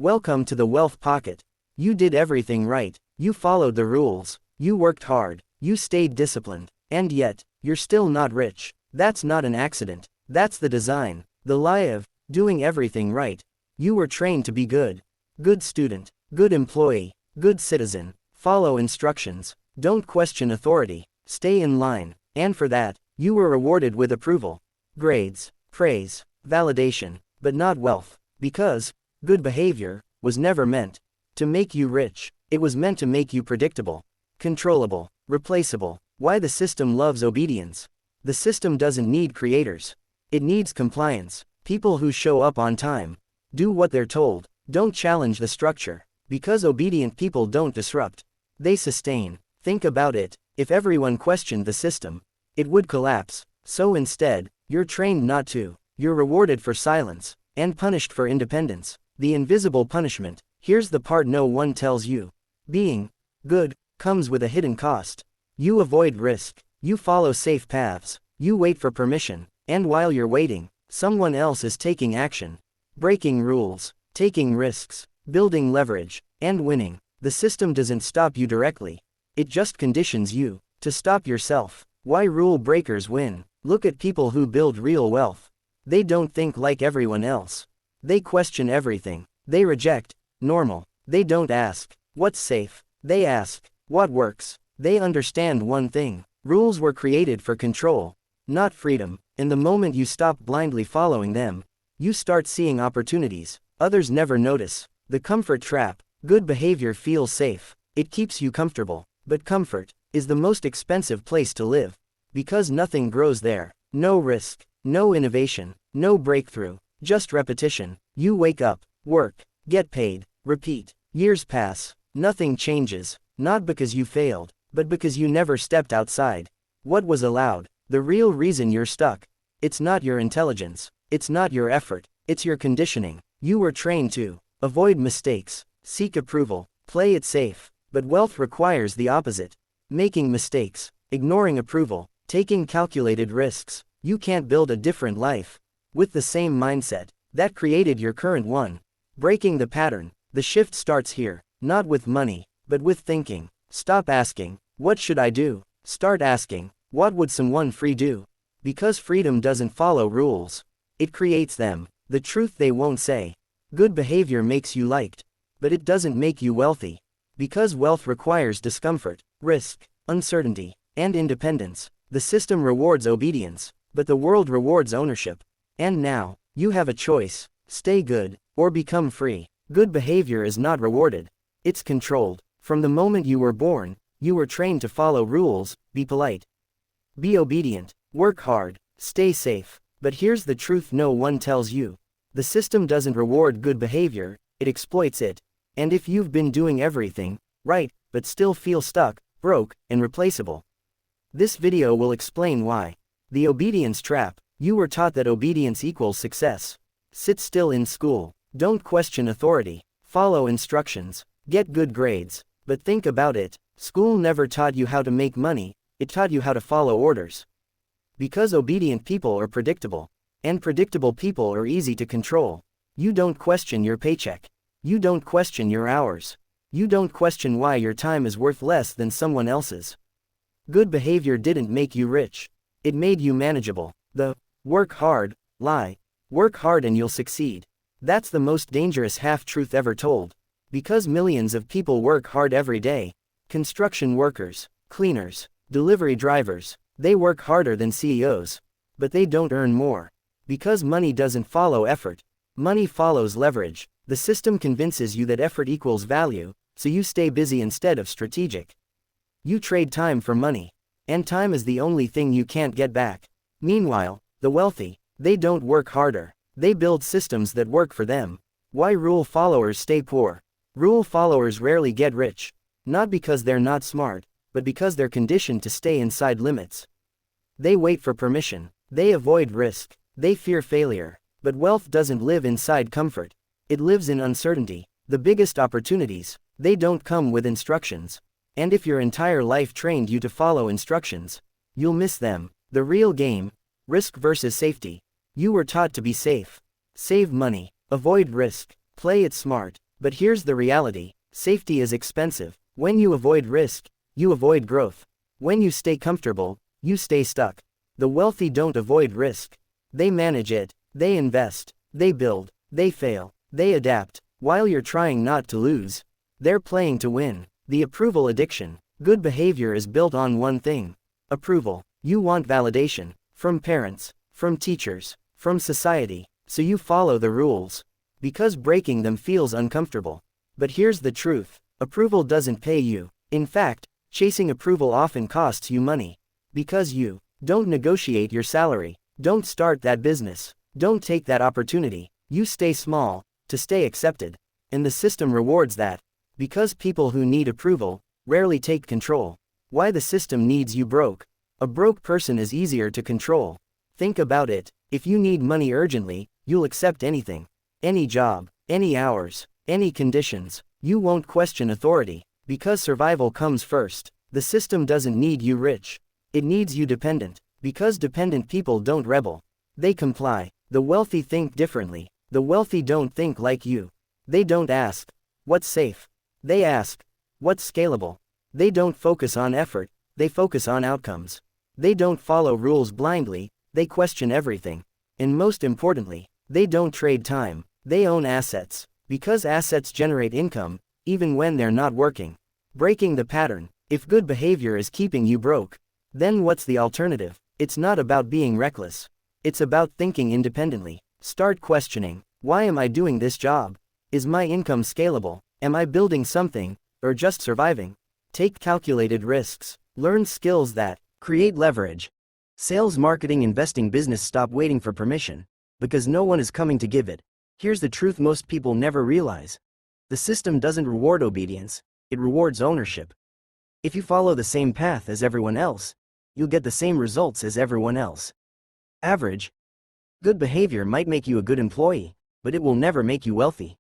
Welcome to the Wealth Pocket. You did everything right, you followed the rules, you worked hard, you stayed disciplined, and yet, you're still not rich. That's not an accident, that's the design, the lie of doing everything right. You were trained to be good. Good student, good employee, good citizen. Follow instructions, don't question authority, stay in line, and for that, you were rewarded with approval, grades, praise, validation, but not wealth, because good behavior was never meant to make you rich. It was meant to make you predictable, controllable, replaceable. Why the system loves obedience? The system doesn't need creators. It needs compliance. People who show up on time, do what they're told, don't challenge the structure. Because obedient people don't disrupt, they sustain. Think about it, if everyone questioned the system, it would collapse. So instead, you're trained not to. You're rewarded for silence, and punished for independence. The invisible punishment. Here's the part no one tells you. Being good comes with a hidden cost. You avoid risk, you follow safe paths, you wait for permission, and while you're waiting, someone else is taking action. Breaking rules, taking risks, building leverage, and winning. The system doesn't stop you directly. It just conditions you to stop yourself. Why rule breakers win? Look at people who build real wealth. They don't think like everyone else. They question everything. They reject normal. They don't ask what's safe. They ask what works. They understand one thing. Rules were created for control, not freedom. In the moment you stop blindly following them, you start seeing opportunities others never notice. The comfort trap. Good behavior feels safe. It keeps you comfortable. But comfort is the most expensive place to live. Because nothing grows there. No risk, no innovation, no breakthrough, just repetition. You wake up, work, get paid, repeat. Years pass, nothing changes. Not because you failed, but because you never stepped outside what was allowed. The real reason you're stuck, it's not your intelligence, it's not your effort, it's your conditioning. You were trained to avoid mistakes, seek approval, play it safe. But wealth requires the opposite. Making mistakes, ignoring approval, taking calculated risks. You can't build a different life with the same mindset that created your current one. Breaking the pattern. The shift starts here, not with money, but with thinking. Stop asking, what should I do? Start asking, what would someone free do? Because freedom doesn't follow rules. It creates them. The truth they won't say. Good behavior makes you liked, but it doesn't make you wealthy. Because wealth requires discomfort, risk, uncertainty, and independence. The system rewards obedience, but the world rewards ownership. And now, you have a choice. Stay good, or become free. Good behavior is not rewarded. It's controlled. From the moment you were born, you were trained to follow rules, be polite, be obedient, work hard, stay safe. But here's the truth no one tells you. The system doesn't reward good behavior, it exploits it. And if you've been doing everything right, but still feel stuck, broke, and replaceable, this video will explain why. The obedience trap. You were taught that obedience equals success. Sit still in school. Don't question authority. Follow instructions. Get good grades. But think about it. School never taught you how to make money, it taught you how to follow orders. Because obedient people are predictable. And predictable people are easy to control. You don't question your paycheck. You don't question your hours. You don't question why your time is worth less than someone else's. Good behavior didn't make you rich. It made you manageable. The work hard lie. Work hard and you'll succeed. That's the most dangerous half-truth ever told. Because millions of people work hard every day. Construction workers, cleaners, delivery drivers, they work harder than CEOs. But they don't earn more. Because money doesn't follow effort. Money follows leverage. The system convinces you that effort equals value, so you stay busy instead of strategic. You trade time for money. And time is the only thing you can't get back. Meanwhile, the wealthy, they don't work harder. They build systems that work for them. Why rule followers stay poor? Rule followers rarely get rich. Not because they're not smart, but because they're conditioned to stay inside limits. They wait for permission. They avoid risk. They fear failure. But wealth doesn't live inside comfort. It lives in uncertainty. The biggest opportunities, they don't come with instructions. And if your entire life trained you to follow instructions, you'll miss them. The real game, risk versus safety. You were taught to be safe. Save money. Avoid risk. Play it smart. But here's the reality. Safety is expensive. When you avoid risk, you avoid growth. When you stay comfortable, you stay stuck. The wealthy don't avoid risk. They manage it. They invest. They build. They fail. They adapt. While you're trying not to lose, they're playing to win. The approval addiction. Good behavior is built on one thing. Approval. You want validation. From parents. From teachers. From society. So you follow the rules. Because breaking them feels uncomfortable. But here's the truth. Approval doesn't pay you. In fact, chasing approval often costs you money. Because you don't negotiate your salary. Don't start that business. Don't take that opportunity. You stay small, to stay accepted. And the system rewards that. Because people who need approval rarely take control. Why the system needs you broke. A broke person is easier to control. Think about it. If you need money urgently, you'll accept anything. Any job, any hours, any conditions. You won't question authority. Because survival comes first. The system doesn't need you rich. It needs you dependent. Because dependent people don't rebel. They comply. The wealthy think differently. The wealthy don't think like you. They don't ask, what's safe? They ask, what's scalable? They don't focus on effort, they focus on outcomes. They don't follow rules blindly, they question everything. And most importantly, they don't trade time, they own assets. Because assets generate income, even when they're not working. Breaking the pattern. If good behavior is keeping you broke, then what's the alternative? It's not about being reckless. It's about thinking independently. Start questioning, why am I doing this job? Is my income scalable? Am I building something, or just surviving? Take calculated risks. Learn skills that create leverage. Sales, marketing, investing, business. Stop waiting for permission, because no one is coming to give it. Here's the truth most people never realize. The system doesn't reward obedience, it rewards ownership. If you follow the same path as everyone else, you'll get the same results as everyone else. Average. Good behavior might make you a good employee, but it will never make you wealthy.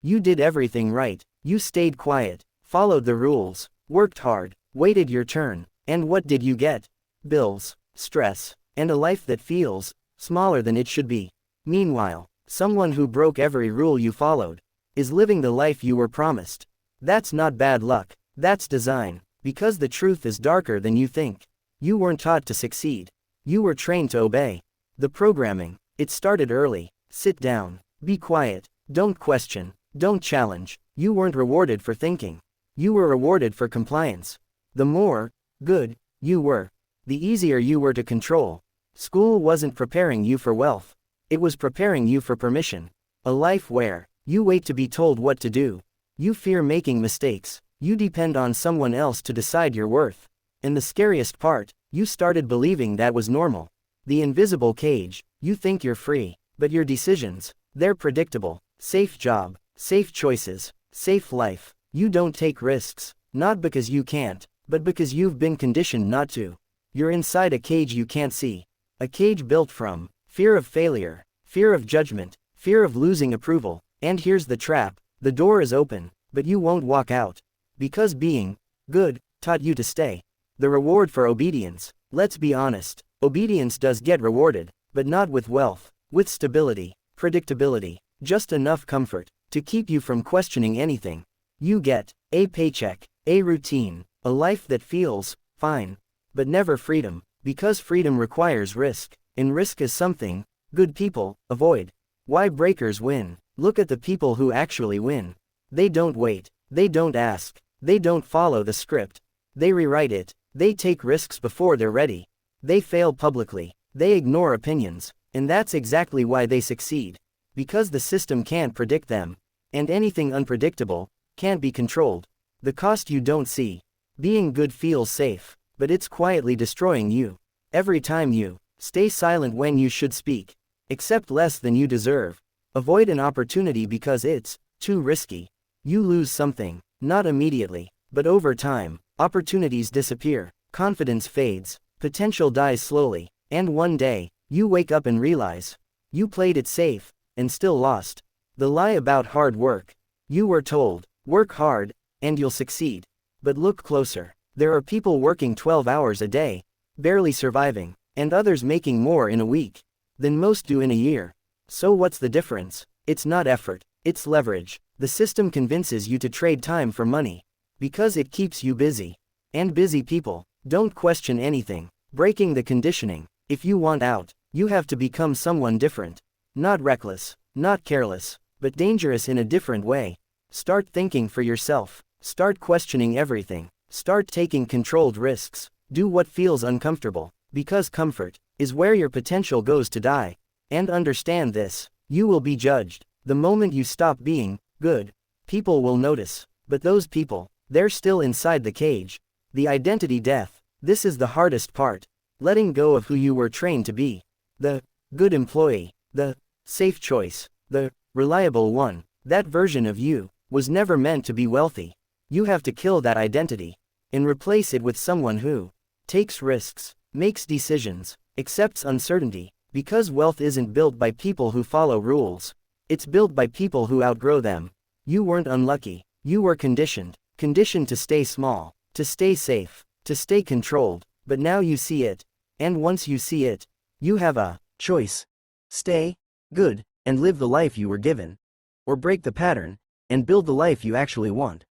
You did everything right, you stayed quiet, followed the rules, worked hard, waited your turn, and what did you get? Bills, stress, and a life that feels smaller than it should be. Meanwhile, someone who broke every rule you followed is living the life you were promised. That's not bad luck, that's design, because the truth is darker than you think. You weren't taught to succeed. You were trained to obey. The programming, it started early. Sit down, be quiet, don't question, don't challenge. You weren't rewarded for thinking. You were rewarded for compliance. The more good you were, the easier you were to control. School wasn't preparing you for wealth. It was preparing you for permission. A life where you wait to be told what to do. You fear making mistakes. You depend on someone else to decide your worth. And the scariest part, you started believing that was normal. The invisible cage. You think you're free, but your decisions, they're predictable. Safe job, safe choices, safe life. You don't take risks, not because you can't, but because you've been conditioned not to. You're inside a cage you can't see. A cage built from fear of failure, fear of judgment, fear of losing approval. And here's the trap. The door is open, but you won't walk out. Because being good taught you to stay. The reward for obedience. Let's be honest. Obedience does get rewarded, but not with wealth, with stability, predictability, just enough comfort to keep you from questioning anything. You get a paycheck, a routine, a life that feels fine, but never freedom, because freedom requires risk, and risk is something good people avoid. Why breakers win? Look at the people who actually win. They don't wait, they don't ask, they don't follow the script. They rewrite it, they take risks before they're ready. They fail publicly, they ignore opinions, and that's exactly why they succeed. Because the system can't predict them, and anything unpredictable can't be controlled. The cost you don't see. Being good feels safe, but it's quietly destroying you. Every time you stay silent when you should speak, accept less than you deserve, avoid an opportunity because it's too risky, you lose something, not immediately, but over time. Opportunities disappear, confidence fades, potential dies slowly, and one day, you wake up and realize you played it safe and still lost. The lie about hard work. You were told, work hard, and you'll succeed. But look closer. There are people working 12 hours a day, barely surviving, and others making more in a week than most do in a year. So what's the difference? It's not effort, it's leverage. The system convinces you to trade time for money. Because it keeps you busy. And busy people don't question anything. Breaking the conditioning. If you want out, you have to become someone different. Not reckless, not careless, but dangerous in a different way. Start thinking for yourself. Start questioning everything. Start taking controlled risks. Do what feels uncomfortable, because comfort is where your potential goes to die. And understand this, you will be judged. The moment you stop being good, people will notice. But those people, they're still inside the cage. The identity death. This is the hardest part. Letting go of who you were trained to be. The good employee, the safe choice, the reliable one. That version of you was never meant to be wealthy. You have to kill that identity and replace it with someone who takes risks, makes decisions, accepts uncertainty, because wealth isn't built by people who follow rules. It's built by people who outgrow them. You weren't unlucky. You were conditioned to stay small, to stay safe, to stay controlled, but now you see it. And once you see it, you have a choice. Stay good and live the life you were given, or break the pattern and build the life you actually want.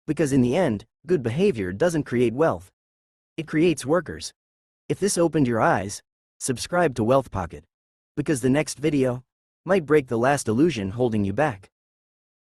Because in the end, good behavior doesn't create wealth. It creates workers. If this opened your eyes, subscribe to Wealth Pocket. Because the next video might break the last illusion holding you back.